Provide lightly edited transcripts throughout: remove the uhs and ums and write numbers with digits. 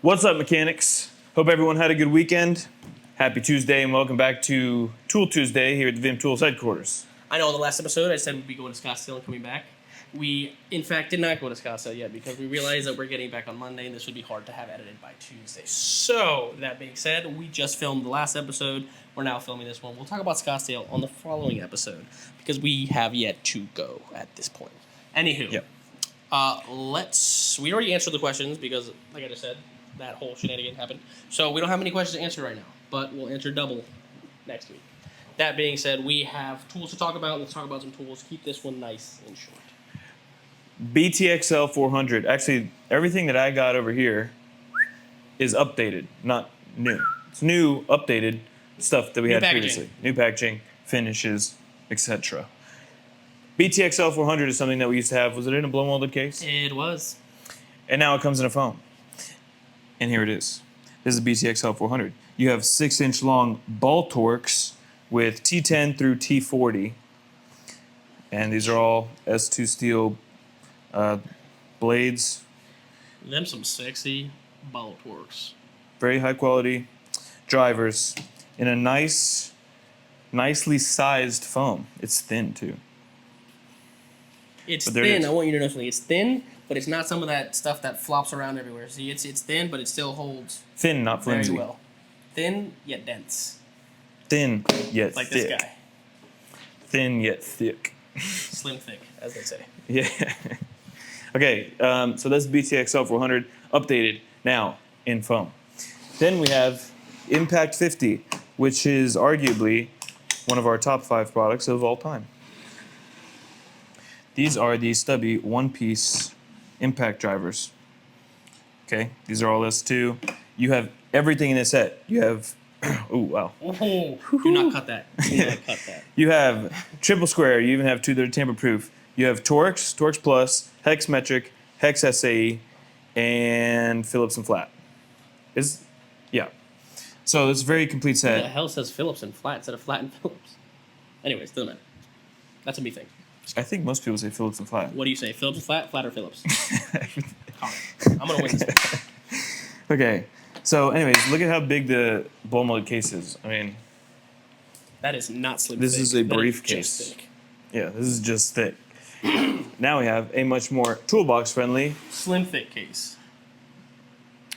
What's up, mechanics? Hope everyone had a good weekend. Happy Tuesday and welcome back to Tool Tuesday here at the VIM Tools headquarters. I know in the last episode I said we'd be going to Scottsdale and coming back. We, in fact, did not go to Scottsdale yet because we realized that we're getting back on Monday and this would be hard to have edited by Tuesday. So, that being said, we just filmed the last episode. We're now filming this one. We'll talk about Scottsdale on the following episode because we have yet to go at this point. Anywho, Yep. we already answered the questions because, like I just said, that whole shenanigan happened. So we don't have any questions to answer right now, but we'll answer double next week. That being said, we have tools to talk about. Let's talk about some tools. Keep this one nice and short. BTXL 400. Actually, everything that I got over here is updated, not new. It's new, updated stuff that we had previously. New packaging, finishes, etc. BTXL 400 is something that we used to have. Was it in a blow molded case? It was. And now it comes in a foam. And here it is. This is BTXL 400. You have 6-inch long ball Torx with T10 through T40. And these are all S2 steel blades. Them some sexy ball Torx. Very high quality drivers in a nicely sized foam. It's thin too. It's thin. I want you to know something. It's thin, but it's not some of that stuff that flops around everywhere. See, it's thin, but it still holds Thin, not flimsy. very well. Thin yet dense. Thin yet Like thick. this guy. Thin yet thick. Slim thick, as they say. Yeah. Okay, so that's BTXL 400 updated now in foam. Then we have Impact 50, which is arguably one of our top 5 products of all time. These are the stubby one-piece impact drivers. Okay, these are all S2. You have everything in this set. You have, oh wow. Oh, do not cut that. Do not cut that. You have triple square. You even have 2 that are tamper-proof. You have Torx, Torx Plus, Hex Metric, Hex SAE, and Phillips and flat. Yeah. So it's a very complete set. Who the hell says Phillips and flat instead of flat and Phillips? Anyways, doesn't matter. That's a me thing. I think most people say Phillips and flat. What do you say? Phillips and flat? Flat or Phillips? I'm going to win this. Okay. So anyways, look at how big the blow molded case is. I mean, that is not slim this thick. is a That briefcase. just thick. Yeah, this is just thick. Now we have a much more toolbox friendly Slim thick case.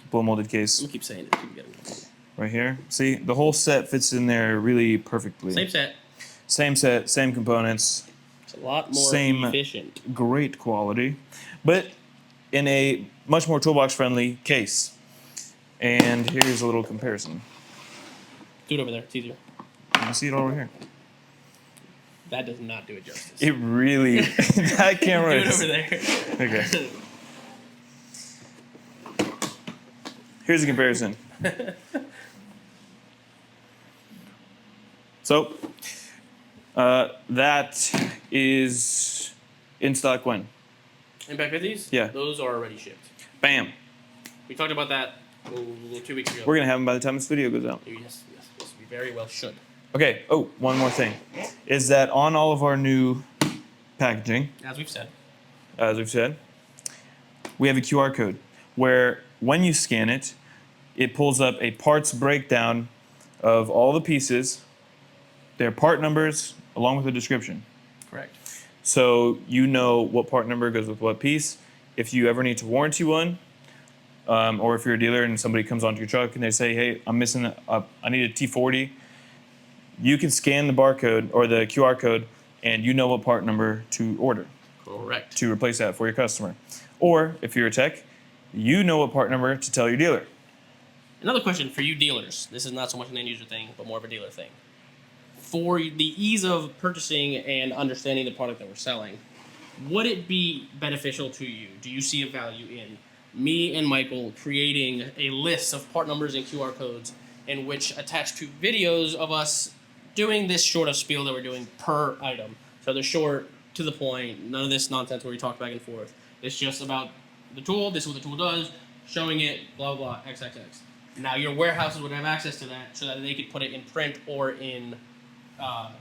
blow molded I'm case going to keep saying it. Keep getting it. right here. See, the whole set fits in there really perfectly. Same set. Same set, same components. It's a lot more Same efficient. great quality, but in a much more toolbox friendly case. And here's a little comparison. Do it over there. It's easier. You can see it all over here. That does not do it justice. It really, that camera Do it is. over there. Okay. Here's a comparison. So, that is in stock when? Impact 50s? Yeah. Those are already shipped. Bam. We talked about that 2 weeks ago. We're going to have them by the time this video goes out. Yes, we very well should. Okay, oh, one more thing. Is that on all of our new packaging, As we've said. as we've said, we have a QR code where when you scan it, it pulls up a parts breakdown of all the pieces, their part numbers, along with a description. Correct. So you know what part number goes with what piece. If you ever need to warranty one, or if you're a dealer and somebody comes onto your truck and they say, hey, I'm missing, I need a T40, you can scan the barcode or the QR code and you know what part number to order. Correct. To replace that for your customer. Or if you're a tech, you know what part number to tell your dealer. Another question for you dealers. This is not so much an end user thing, but more of a dealer thing. For the ease of purchasing and understanding the product that we're selling, would it be beneficial to you? Do you see a value in me and Michael creating a list of part numbers and QR codes in which attached to videos of us doing this short of spiel that we're doing per item? So they're short, to the point, none of this nonsense where we talk back and forth. It's just about the tool, this is what the tool does, showing it, blah, blah, XXX. Now your warehouses would have access to that so that they could put it in print or in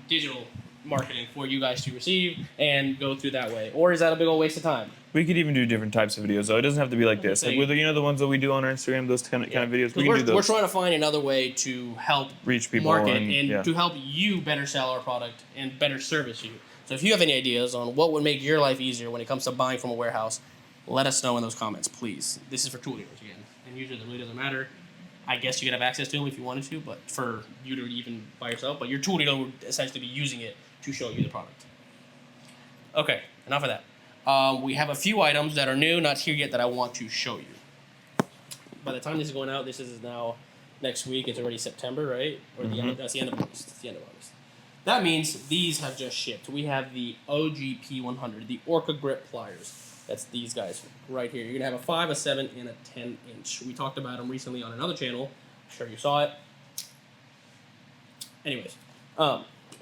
digital marketing for you guys to receive and go through that way? Or is that a big old waste of time? We could even do different types of videos, though. It doesn't have to be like this. Like with the ones that we do on our Instagram, those kind of videos. We can do those. We're trying to find another way to help reach people market and to help you better sell our product and better service you. So if you have any ideas on what would make your life easier when it comes to buying from a warehouse, let us know in those comments, please. This is for tool dealers again, and usually it really doesn't matter. I guess you could have access to them if you wanted to, but for you to even buy yourself, but your tool dealer would essentially be using it to show you the product. Okay, enough of that. We have a few items that are new, not here yet, that I want to show you. By the time this is going out, this is now next week. It's already September, right? Or the end of, that's the end of August. It's the end of August. That means these have just shipped. We have the OGP100, the Orca Grip pliers. That's these guys right here. You're going to have a 5, a 7, and a 10-inch. We talked about them recently on another channel. I'm sure you saw it. Anyways,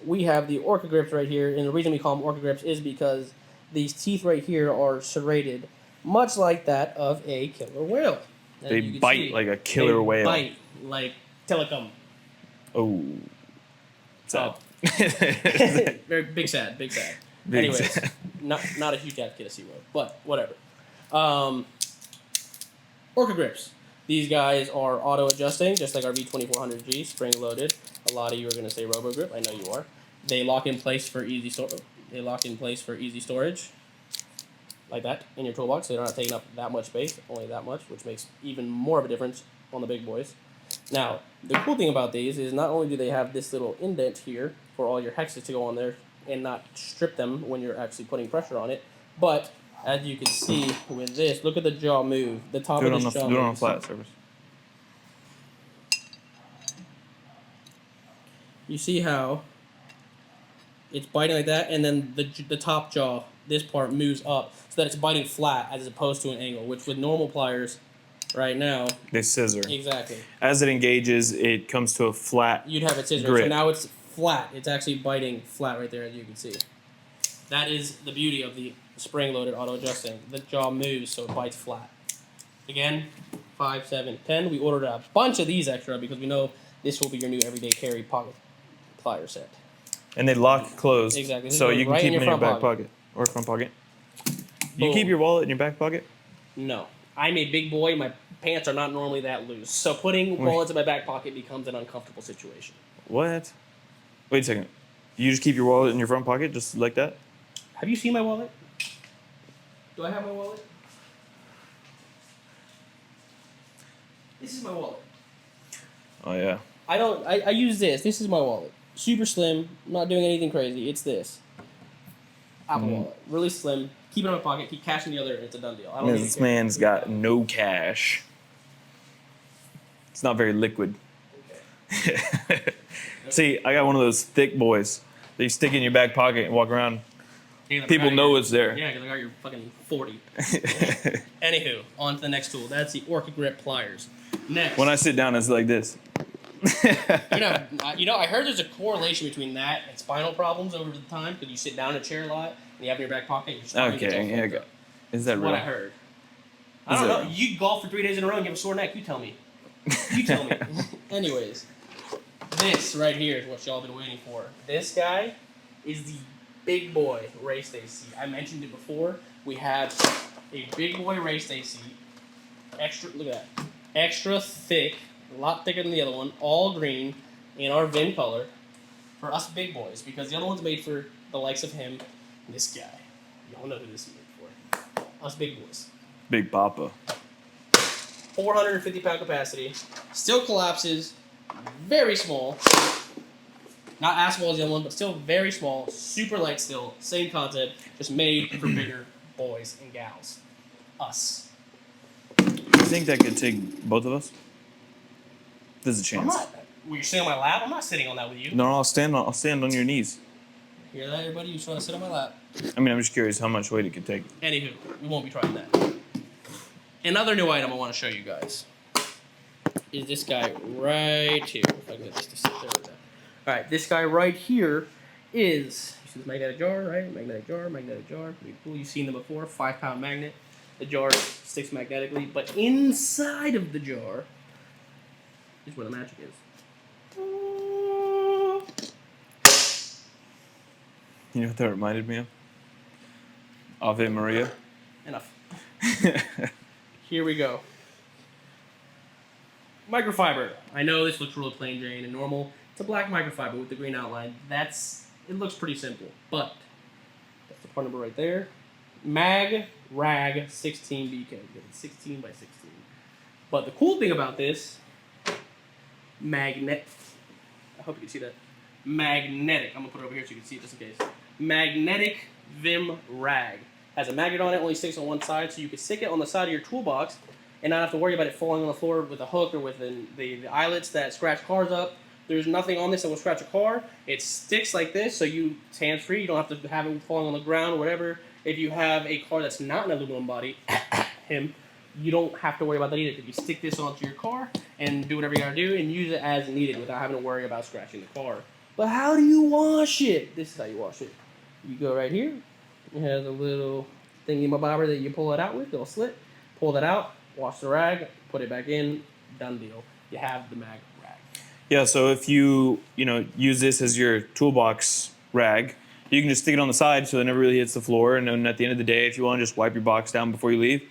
we have the Orca Grips right here, and the reason we call them Orca Grips is because these teeth right here are serrated, much like that of a killer whale. They bite like a killer whale. They bite like telecom. Oh. So, very big sad, big sad. Anyways, not a huge advocate of SeaWorld, but whatever. Orca Grips. These guys are auto-adjusting, just like our V2400G, spring-loaded. A lot of you are going to say Robo-Grip. I know you are. They lock in place for easy storage, like that, in your toolbox. So they're not taking up that much space, only that much, which makes even more of a difference on the big boys. Now, the cool thing about these is not only do they have this little indent here for all your hexes to go on there and not strip them when you're actually putting pressure on it, but as you can see with this, look at the jaw move. The top of the jaw. Do it on a flat surface. You see how it's biting like that, and then the top jaw, this part moves up so that it's biting flat as opposed to an angle, which with normal pliers right now, they scissor. Exactly. As it engages, it comes to a flat You'd have it scissor. grip. So now it's flat. It's actually biting flat right there, as you can see. That is the beauty of the spring-loaded auto-adjusting. The jaw moves, so it bites flat. Again, 5, 7, 10. We ordered a bunch of these extra because we know this will be your new everyday carry pocket plier set. And they lock closed. Exactly. So you can keep them in your back pocket or front pocket. You keep your wallet in your back pocket? No. I'm a big boy. My pants are not normally that loose. So putting wallets in my back pocket becomes an uncomfortable situation. What? Wait a second. You just keep your wallet in your front pocket just like that? Have you seen my wallet? Do I have my wallet? This is my wallet. Oh, yeah. I use this. This is my wallet. Super slim. I'm not doing anything crazy. It's this. Apple wallet. Really slim. Keep it in my pocket. Keep cash in the other. It's a done deal. I don't need This man's got no cash. It's not very liquid. Okay. See, I got one of those thick boys that you stick in your back pocket and walk around. People know it's there. Yeah, because I got your fucking 40. Anywho, on to the next tool. That's the Orca Grip pliers. Next. When I sit down, it's like this. I heard there's a correlation between that and spinal problems over the time because you sit down in a chair a lot and you have it in your back pocket. Your spine gets all fucked up. Is that real? What I heard. I don't know. You golf for 3 days in a row and you have a sore neck. You tell me. You tell me. Anyways, this right here is what y'all been waiting for. This guy is the big boy race day seat. I mentioned it before. We have a big boy race day seat. Extra, look at that. Extra thick, a lot thicker than the other one, all green in our VIM color for us big boys because the other one's made for the likes of him and this guy. Y'all know who this is made for. Us big boys. Big Papa. 450-pound capacity. Still collapses. Very small. Not as small as the other one, but still very small. Super light still. Same concept. Just made for bigger boys and gals. Us. You think that could take both of us? There's a chance. You're sitting on my lap? I'm not sitting on that with you. No, I'll stand on your knees. Hear that, everybody? You just want to sit on my lap? I mean, I'm just curious how much weight it could take. Anywho, we won't be trying that. Another new item I want to show you guys is this guy right here. If I can get this to sit there with that. Alright, this guy right here is, you see this magnetic jar, right? Magnetic jar. Pretty cool. You've seen them before. 5-pound magnet. The jar sticks magnetically, but inside of the jar is where the magic is. You know what that reminded me of? Ave Maria. Enough. Here we go. Microfiber. I know this looks really plain Jane and normal. It's a black microfiber with the green outline. It looks pretty simple, but that's the part number right there. MAGRAG16BK. It's 16 by 16. But the cool thing about this, I hope you can see that. Magnetic. I'm gonna put it over here so you can see it just in case. Magnetic VIM rag. Has a magnet on it, only sticks on one side, so you can stick it on the side of your toolbox and not have to worry about it falling on the floor with a hook or with the eyelets that scratch cars up. There's nothing on this that will scratch a car. It sticks like this, so you it's hands-free. You don't have to have it falling on the ground or whatever. If you have a car that's not an aluminum body, you don't have to worry about that either. If you stick this onto your car and do whatever you gotta do and use it as needed without having to worry about scratching the car. But how do you wash it? This is how you wash it. You go right here. It has a little thingy-mabobber that you pull it out with, little slit. Pull that out, wash the rag, put it back in, done deal. You have the mag rag. Yeah, so if you use this as your toolbox rag, you can just stick it on the side so it never really hits the floor. And then at the end of the day, if you want to just wipe your box down before you leave,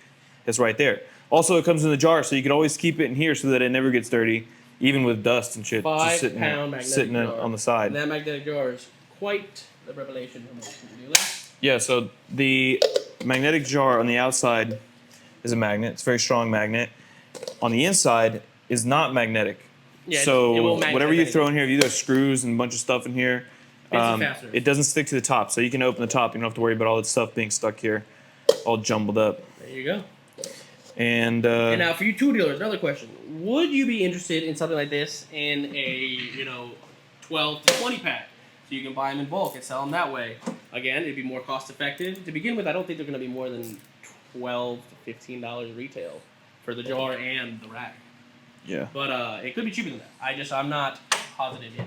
it's right there. Also, it comes in the jar, so you can always keep it in here so that it never gets dirty, even with dust and shit. 5 just pound magnetic sitting jar. on the side. And that magnetic jar is quite the revelation for most people. Yeah, so the magnetic jar on the outside is a magnet. It's a very strong magnet. On the inside is not magnetic. Yeah, so whatever you throw in here, if you throw screws and a bunch of stuff in here, it doesn't stick to the top. So you can open the top. You don't have to worry about all that stuff being stuck here, all jumbled up. There you go. And now for you tool dealers, another question. Would you be interested in something like this in a 12 to 20 pack? So you can buy them in bulk and sell them that way. Again, it'd be more cost effective. To begin with, I don't think they're going to be more than $12 to $15 retail for the jar and the rack. Yeah. But it could be cheaper than that. I'm not positive yet.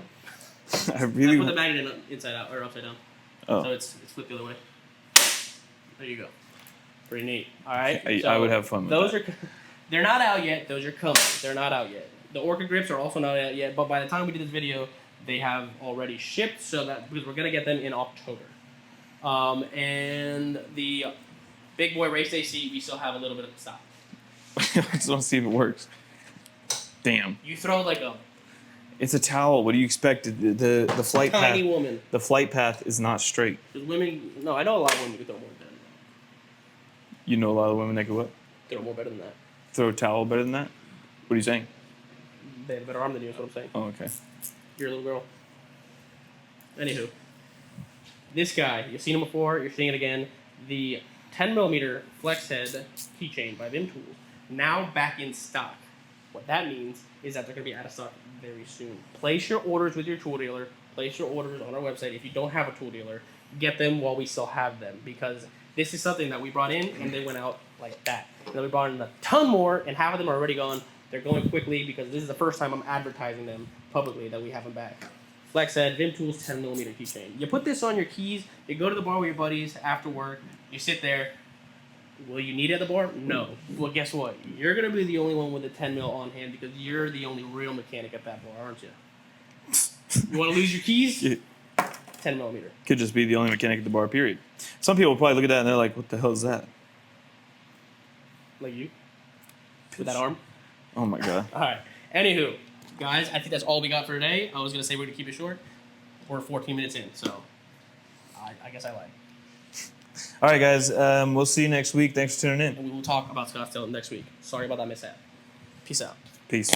I really put the magnet in inside out or upside down. Oh. So it's flipped the other way. There you go. Pretty neat. All right. I would have fun with those that. They're not out yet. Those are coming. They're not out yet. The Orca grips are also not out yet. But by the time we do this video, they have already shipped. Because we're gonna get them in October. And the big boy race day seat, we still have a little bit of stock. I just want to see if it works. Damn. You throw like a It's a towel. What do you expect? The flight path. tiny woman. The flight path is not straight. Because women, no, I know a lot of women who throw more better than that. You know a lot of women that could what? Throw more better than that. Throw a towel better than that? What are you saying? They have a better arm than you. Is what I'm saying. Oh, okay. You're a little girl. Anywho, this guy, you've seen him before. You're seeing it again. The 10mm flex head keychain by VIM Tools, now back in stock. What that means is that they're going to be out of stock very soon. Place your orders with your tool dealer. Place your orders on our website. If you don't have a tool dealer, get them while we still have them, because this is something that we brought in and they went out like that. And then we brought in a ton more, and half of them are already gone. They're going quickly because this is the first time I'm advertising them publicly that we have them back. Flex head, VIM Tools 10mm keychain. You put this on your keys. You go to the bar with your buddies after work. You sit there. Will you need it at the bar? No. Well, guess what? You're going to be the only one with a 10mm on hand because you're the only real mechanic at that bar, aren't you? You want to lose your keys? Yeah. 10mm. Could just be the only mechanic at the bar, period. Some people probably look at that and they're like, what the hell is that? Like you? With that arm? Oh my God. All right. Anywho, guys, I think that's all we got for today. I was going to say we're going to keep it short. We're 14 minutes in, so I guess I lied. All right, guys. We'll see you next week. Thanks for tuning in. And we will talk about Scottsdale next week. Sorry about that mishap. Peace out. Peace.